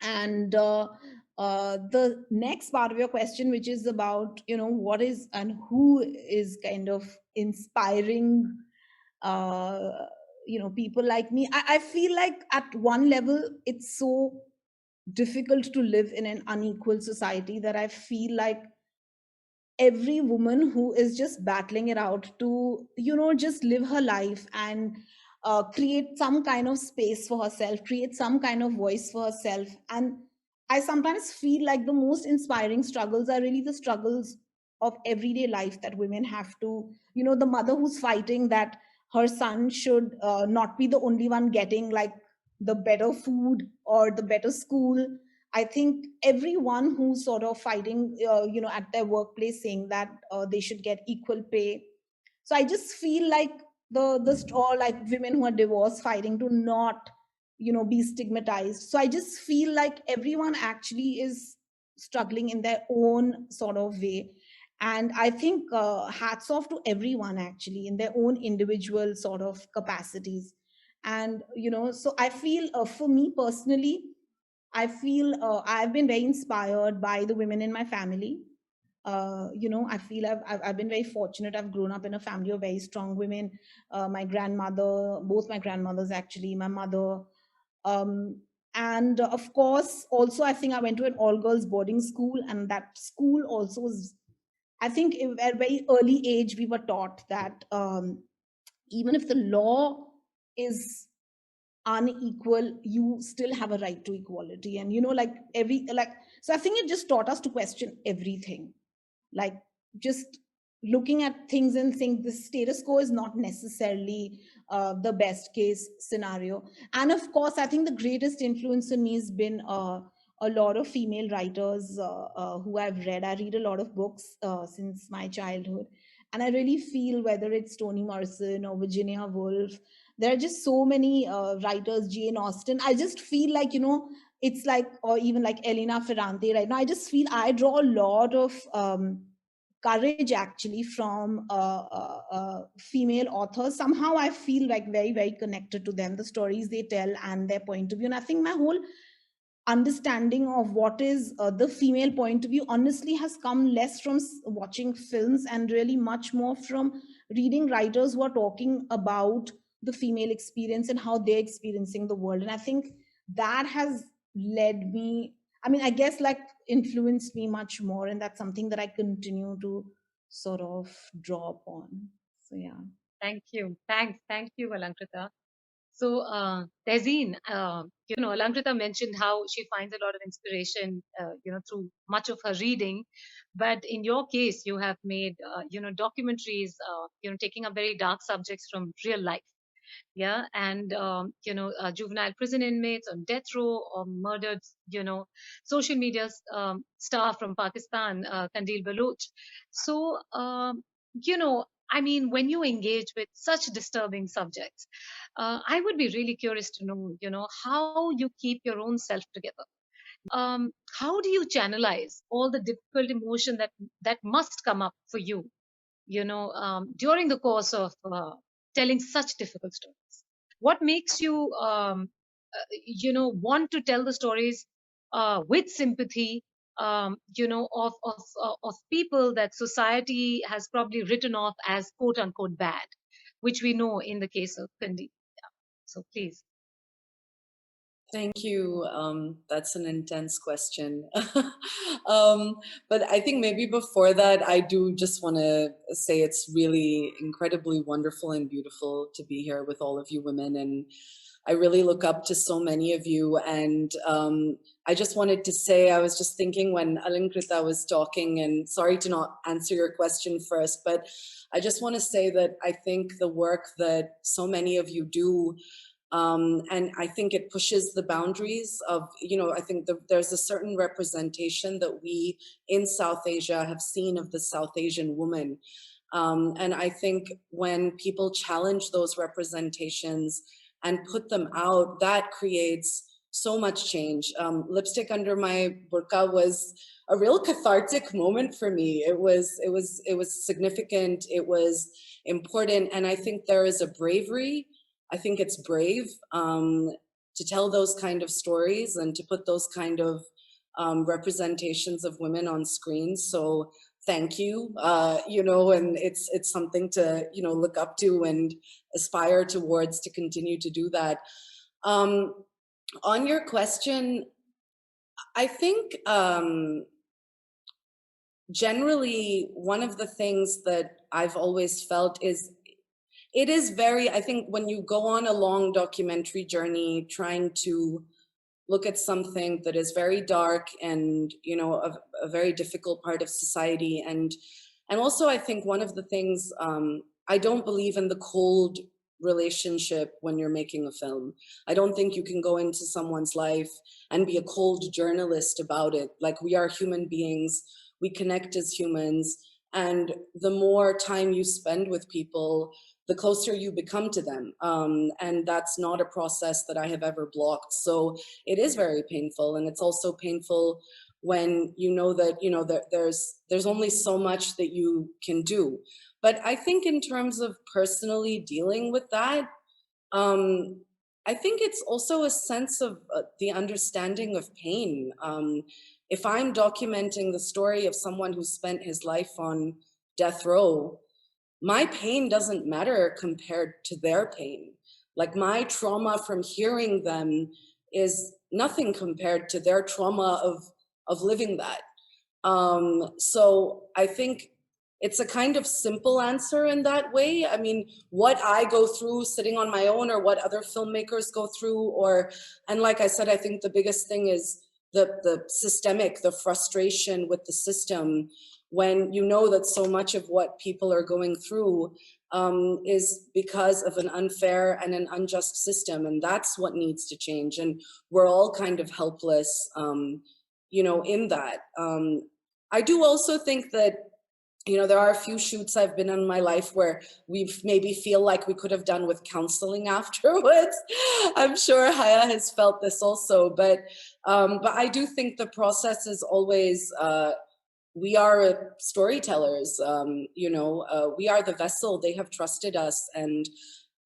And the next part of your question, which is about, what is and who is kind of inspiring uh, people like me. I feel like at one level it's so difficult to live in an unequal society that I feel like every woman who is just battling it out to just live her life and create some kind of space for herself, create some kind of voice for herself. And I sometimes feel like the most inspiring struggles are really the struggles of everyday life that women have to, the mother who's fighting that her son should not be the only one getting like the better food or the better school. I think everyone who's sort of fighting, at their workplace, saying that they should get equal pay. So I just feel like or like women who are divorced fighting to not, be stigmatized. So I just feel like everyone actually is struggling in their own sort of way. And I think hats off to everyone actually in their own individual sort of capacities. And, so I feel for me personally, I feel I've been very inspired by the women in my family. I feel I've been very fortunate. I've grown up in a family of very strong women. My grandmother, both my grandmothers actually, my mother. And of course, also, I think I went to an all girls boarding school, and that school also was, I think, at a very early age, we were taught that even if the law is unequal, you still have a right to equality. And so I think it just taught us to question everything, like just looking at things and think the status quo is not necessarily the best case scenario. And of course, I think the greatest influence on me has been a lot of female writers who I've read. I read a lot of books since my childhood, and I really feel whether it's Toni Morrison or Virginia Woolf, there are just so many writers, Jane Austen. I just feel like, it's like, or even like Elena Ferrante right now. I just feel I draw a lot of courage actually from female authors. Somehow I feel like very, very connected to them, the stories they tell and their point of view. And I think my whole understanding of what is the female point of view honestly has come less from watching films and really much more from reading writers who are talking about the female experience and how they're experiencing the world. And I think that has led me, I mean, I guess like influenced me much more, and that's something that I continue to sort of draw upon. So yeah. Thank you. Thank you, Alankrita. So, Tazeen, Alankrita mentioned how she finds a lot of inspiration, through much of her reading. But in your case, you have made, documentaries, taking up very dark subjects from real life. Yeah. And, juvenile prison inmates on death row or murdered, social media star from Pakistan, Kandil Baloch. So, I mean, when you engage with such disturbing subjects, I would be really curious to know, how you keep your own self together. How do you channelize all the difficult emotion that must come up for you, during the course of telling such difficult stories? What makes you, want to tell the stories with sympathy, of people that society has probably written off as quote unquote bad, which we know in the case of Kandi. Yeah. So please. Thank you. That's an intense question. But I think maybe before that, I do just want to say it's really incredibly wonderful and beautiful to be here with all of you women. And I really look up to so many of you. And I just wanted to say, I was just thinking when Alankrita was talking, and sorry to not answer your question first, but I just want to say that I think the work that so many of you do, and I think it pushes the boundaries of, I think there's a certain representation that we in South Asia have seen of the South Asian woman. And I think when people challenge those representations and put them out, that creates so much change. Lipstick Under My Burqa was a real cathartic moment for me. It was significant. It was important. And I think there is a bravery. I think it's brave to tell those kind of stories and to put those kind of representations of women on screen. So thank you, and it's something to, look up to and aspire towards, to continue to do that. On your question, I think generally one of the things that I've always felt is, it is very, I think when you go on a long documentary journey trying to look at something that is very dark and, a very difficult part of society, and also I think one of the things, I don't believe in the cold relationship when you're making a film. I don't think you can go into someone's life and be a cold journalist about it. Like, we are human beings, we connect as humans, and the more time you spend with people, the closer you become to them. And that's not a process that I have ever blocked. So it is very painful. And it's also painful when you know that, that there's only so much that you can do. But I think in terms of personally dealing with that, I think it's also a sense of the understanding of pain. If I'm documenting the story of someone who spent his life on death row, my pain doesn't matter compared to their pain. Like, my trauma from hearing them is nothing compared to their trauma of living that. So I think it's a kind of simple answer in that way. I mean, what I go through sitting on my own, or what other filmmakers go through, and like I said, I think the biggest thing is the systemic, the frustration with the system, when you know that so much of what people are going through is because of an unfair and an unjust system, and that's what needs to change. And we're all kind of helpless, in that. I do also think that, there are a few shoots I've been in my life where we maybe feel like we could have done with counseling afterwards. I'm sure Haya has felt this also, but I do think the process is always, we are storytellers, we are the vessel. They have trusted us, and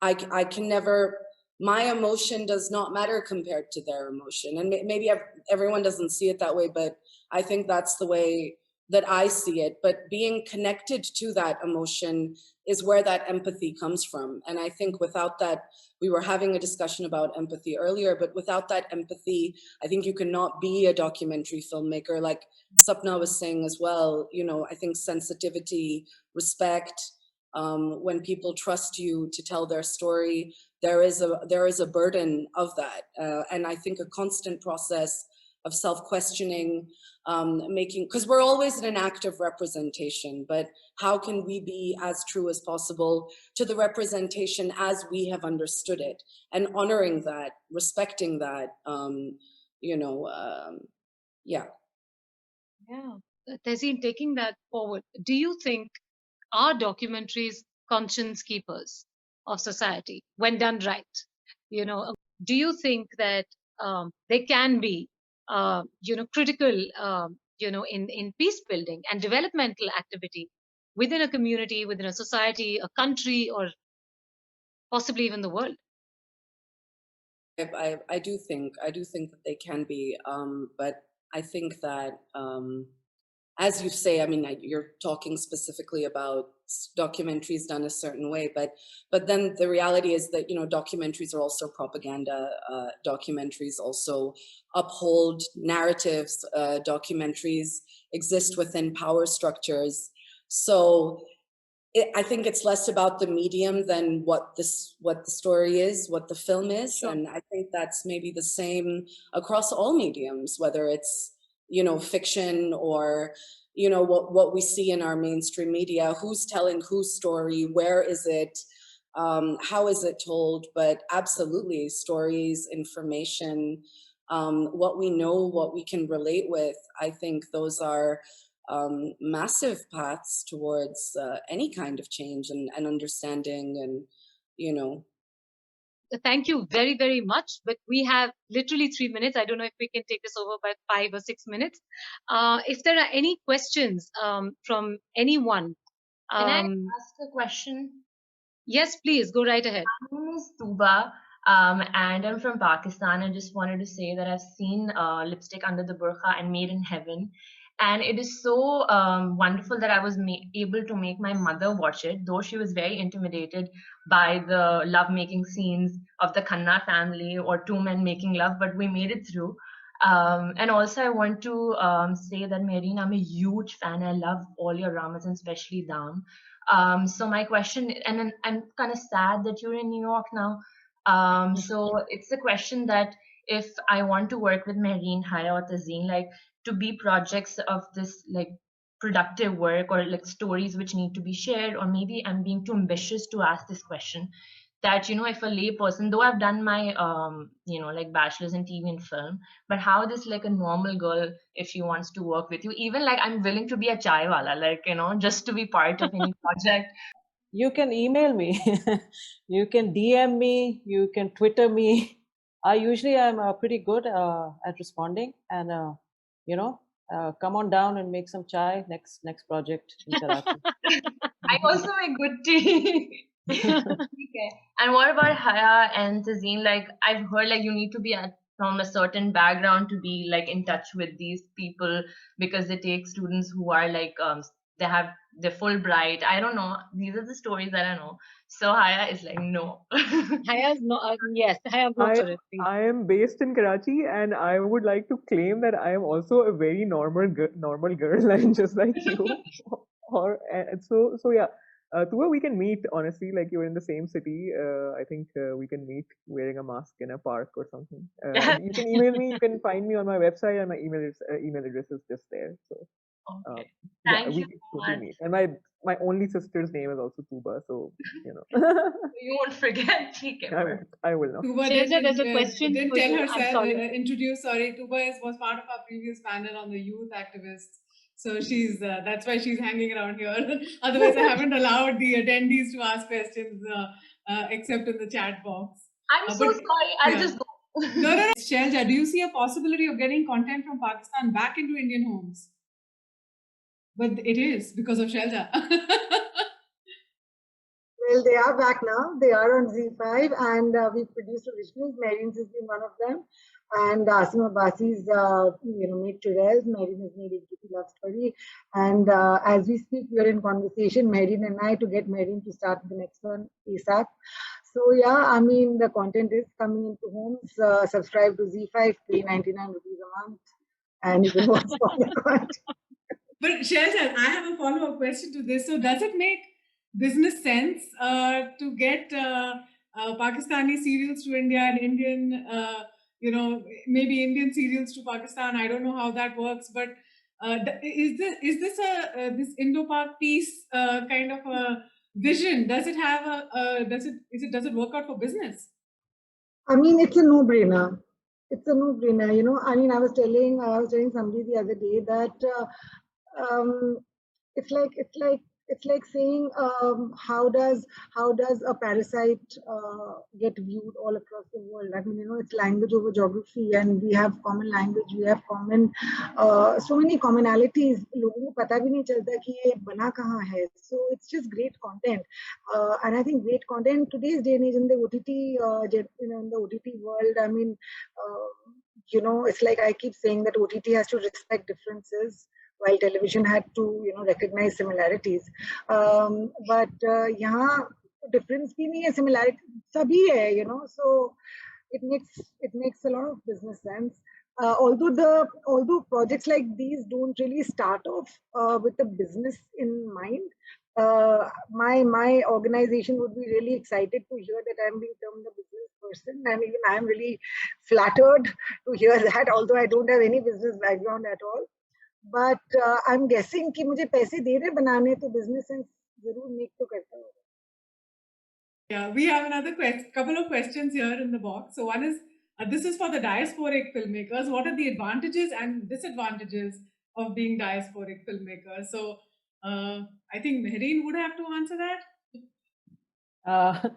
I can never, my emotion does not matter compared to their emotion. And maybe everyone doesn't see it that way, but I think that's the way that I see it. But being connected to that emotion is where that empathy comes from. And I think without that, we were having a discussion about empathy earlier, but without that empathy, I think you cannot be a documentary filmmaker. Like Sapna was saying as well, I think sensitivity, respect, when people trust you to tell their story, there is a burden of that. And I think a constant process of self-questioning, because we're always in an act of representation, but how can we be as true as possible to the representation as we have understood it, and honoring that, respecting that, yeah. Yeah. Tazeen, taking that forward, do you think are documentaries conscience keepers of society when done right? Do you think that they can be, critical, in peace building and developmental activity within a community, within a society, a country, or possibly even the world? I do think that they can be, but I think that, as you say, I mean, you're talking specifically about documentaries done a certain way, but then the reality is that, documentaries are also propaganda. Documentaries also uphold narratives. Documentaries exist within power structures. So I think it's less about the medium than what the story is, what the film is. Sure. And I think that's maybe the same across all mediums, whether it's, fiction or, what we see in our mainstream media, who's telling whose story, where is it, how is it told? But absolutely, stories, information, what we know, what we can relate with, I think those are massive paths towards any kind of change and understanding, and Thank you very, very much. But we have literally 3 minutes. I don't know if we can take this over by 5 or 6 minutes. If there are any questions from anyone. Can I ask a question? Yes, please, go right ahead. My name is Tuba, and I'm from Pakistan. I just wanted to say that I've seen Lipstick Under the Burqa and Made in Heaven. And it is so wonderful that I was able to make my mother watch it, though she was very intimidated by the love-making scenes of the Khanna family or two men making love, but we made it through. And also, I want to say that, Mehreen, I'm a huge fan. I love all your dramas, and especially Dam. So my question, and I'm kind of sad that you're in New York now. So it's a question that if I want to work with Mehreen, Haya, or Tazeen, like to be projects of this like productive work or like stories which need to be shared, or maybe I'm being too ambitious to ask this question, that if a lay person, though I've done my like bachelor's in TV and film, but how this like a normal girl, if she wants to work with you, even like I'm willing to be a chai wala, like just to be part of any project. You can email me, you can DM me, you can Twitter me. I usually am pretty good at responding, and come on down and make some chai next project in Karachi. I also make good tea. Okay. And what about Haya and Tazeen? Like I've heard like you need to be from a certain background to be like in touch with these people, because they take students who are like they have the Fulbright. I don't know. These are the stories that I know. So Haya is like no. Haya's no, yes, Haya, go for it, please. I am based in Karachi, and I would like to claim that I am also a very normal girl, and just like you. So yeah, Tua, we can meet. Honestly, like you're in the same city. I think we can meet wearing a mask in a park or something. You can email me. You can find me on my website, and my email address is just there. So. Okay. Yeah, Thank we you can so totally much. meet. And my only sister's name is also Tuba, so You won't forget. I will not. Tuba Shailja, there's a question didn't for tell you. herself, I'm sorry. introduce, sorry, Tuba was part of our previous panel on the youth activists. So she's, that's why she's hanging around here. Otherwise, I haven't allowed the attendees to ask questions except in the chat box. I'm so sorry. I'll just go. No. Shailja, do you see a possibility of getting content from Pakistan back into Indian homes? But it is because of Shailja. Well, they are back now. They are on ZEE5, and we've produced originals. Mehreen's has been one of them, and Asima Basi's made Turels. Mehreen has made A Love Story, and as we speak, we are in conversation, Mehreen and I, to get Mehreen to start the next one ASAP. So yeah, I mean, the content is coming into homes. Subscribe to ZEE5, pay 99 rupees a month, and you can watch all the content. But Shailja, I have a follow-up question to this. So does it make business sense to get Pakistani serials to India and Indian, maybe Indian serials to Pakistan? I don't know how that works, but is this this Indo-Pak peace kind of a vision? Does it have does it work out for business? I mean, it's a no-brainer. It's a no-brainer. I mean, I was telling somebody the other day that it's like saying how does a parasite get viewed all across the world? I mean, it's language over geography, and we have common language, we have common so many commonalities. लोगों को पता भी नहीं चलता कि ये बना कहाँ है. So it's just great content, and I think great content today's day and age in the OTT in the OTT world. I mean, it's like I keep saying that OTT has to respect differences, while television had to recognize similarities. But यहाँ difference भी नहीं है, similarity सभी है, so it makes a lot of business sense. Although projects like these don't really start off with a business in mind, my organization would be really excited to hear that I'm being termed a business person, and even I'm really flattered to hear that, although I don't have any business background at all. But I'm guessing कि मुझे पैसे दे रहे बनाने, तो business sense जरूर make तो करता होगा. Yeah, we have another couple of questions here in the box. So one is, this is for the diasporic filmmakers. What are the advantages and disadvantages of being diasporic filmmakers? So I think Mehreen would have to answer that.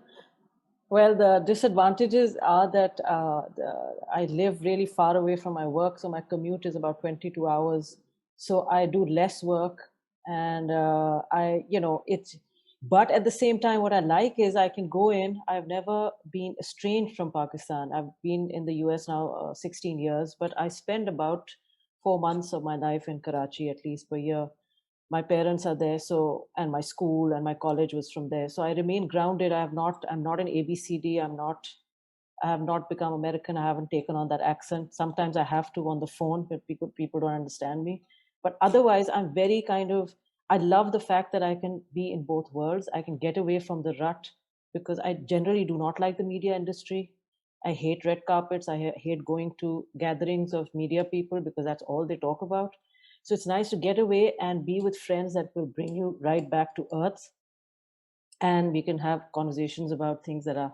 Well, the disadvantages are that I live really far away from my work, so my commute is about 22 hours. So I do less work, and but at the same time, what I like is I can go in. I've never been estranged from Pakistan. I've been in the US now 16 years, but I spend about 4 months of my life in Karachi, at least per year. My parents are there, so, and my school and my college was from there. So I remain grounded. I'm not an ABCD. I have not become American. I haven't taken on that accent. Sometimes I have to on the phone, but people don't understand me. But otherwise, I'm very I love the fact that I can be in both worlds. I can get away from the rut because I generally do not like the media industry. I hate red carpets. I hate going to gatherings of media people because that's all they talk about. So it's nice to get away and be with friends that will bring you right back to earth. And we can have conversations about things that are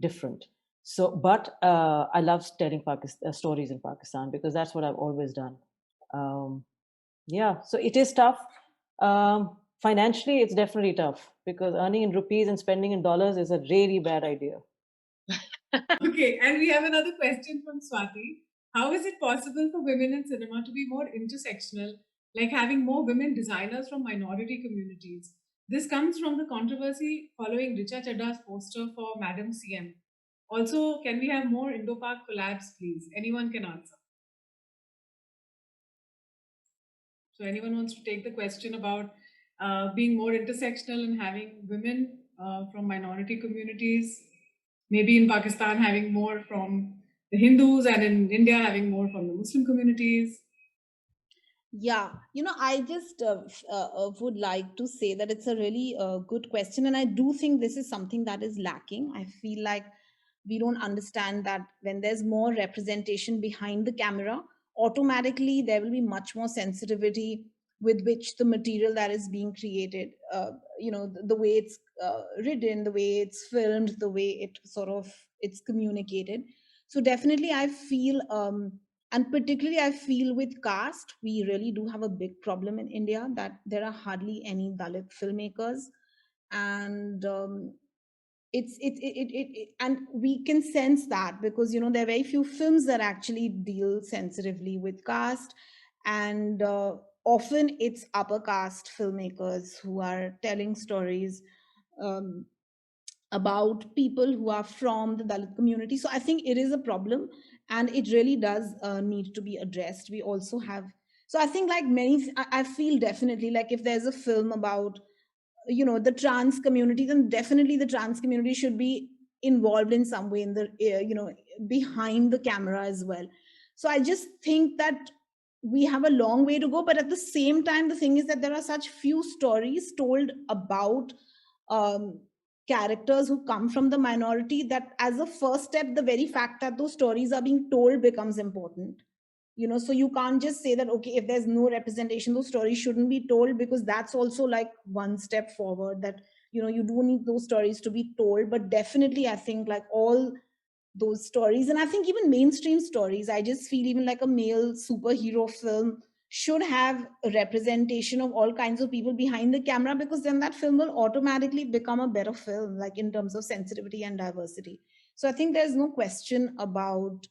different. So, but I love telling stories in Pakistan because that's what I've always done. Yeah, so it is tough. Financially, it's definitely tough because earning in rupees and spending in dollars is a really bad idea. Okay, and we have another question from Swati. How is it possible for women in cinema to be more intersectional, like having more women designers from minority communities? This comes from the controversy following Richa Chadda's poster for Madam CM. Also, can we have more Indo-Pak collabs, please? Anyone can answer. So anyone wants to take the question about being more intersectional and having women from minority communities? Maybe in Pakistan having more from the Hindus and in India having more from the Muslim communities. Yeah, I just would like to say that it's a really good question. And I do think this is something that is lacking. I feel like we don't understand that when there's more representation behind the camera, automatically there will be much more sensitivity with which the material that is being created, the way it's written, the way it's filmed, the way it's communicated. So definitely I feel and particularly I feel with caste, we really do have a big problem in India that there are hardly any Dalit filmmakers. And and we can sense that because there are very few films that actually deal sensitively with caste. And often it's upper caste filmmakers who are telling stories um, about people who are from the Dalit community. So I think it is a problem and it really does need to be addressed. We also have, so I think like I feel definitely like if there's a film about, the trans community, then definitely the trans community should be involved in some way in the, behind the camera as well. So I just think that we have a long way to go. But at the same time, the thing is that there are such few stories told about um, characters who come from the minority that as a first step, the very fact that those stories are being told becomes important. So you can't just say that, okay, if there's no representation, those stories shouldn't be told, because that's also like one step forward, that you do need those stories to be told. But definitely I think like all those stories, and I think even mainstream stories, I just feel even like a male superhero film should have a representation of all kinds of people behind the camera, because then that film will automatically become a better film, like in terms of sensitivity and diversity. So I think there's no question about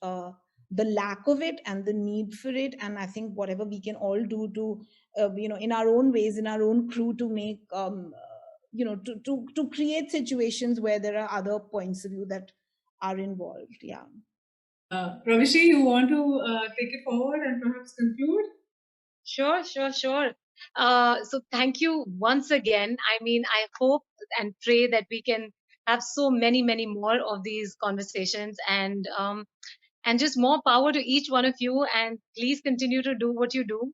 the lack of it and the need for it. And I think whatever we can all do to in our own ways, in our own crew, to make to create situations where there are other points of view that are involved. Yeah. Pravishi, you want to take it forward and perhaps conclude? Sure. So thank you once again. I mean, I hope and pray that we can have so many more of these conversations, and just more power to each one of you. And please continue to do what you do.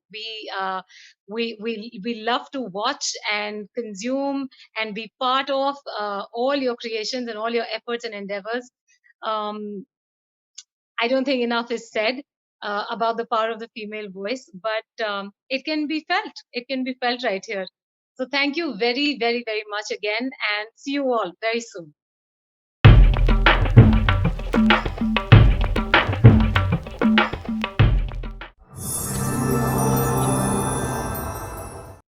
We love to watch and consume and be part of all your creations and all your efforts and endeavors. I don't think enough is said about the power of the female voice, but it can be felt. It can be felt right here. So thank you very much again, and see you all very soon.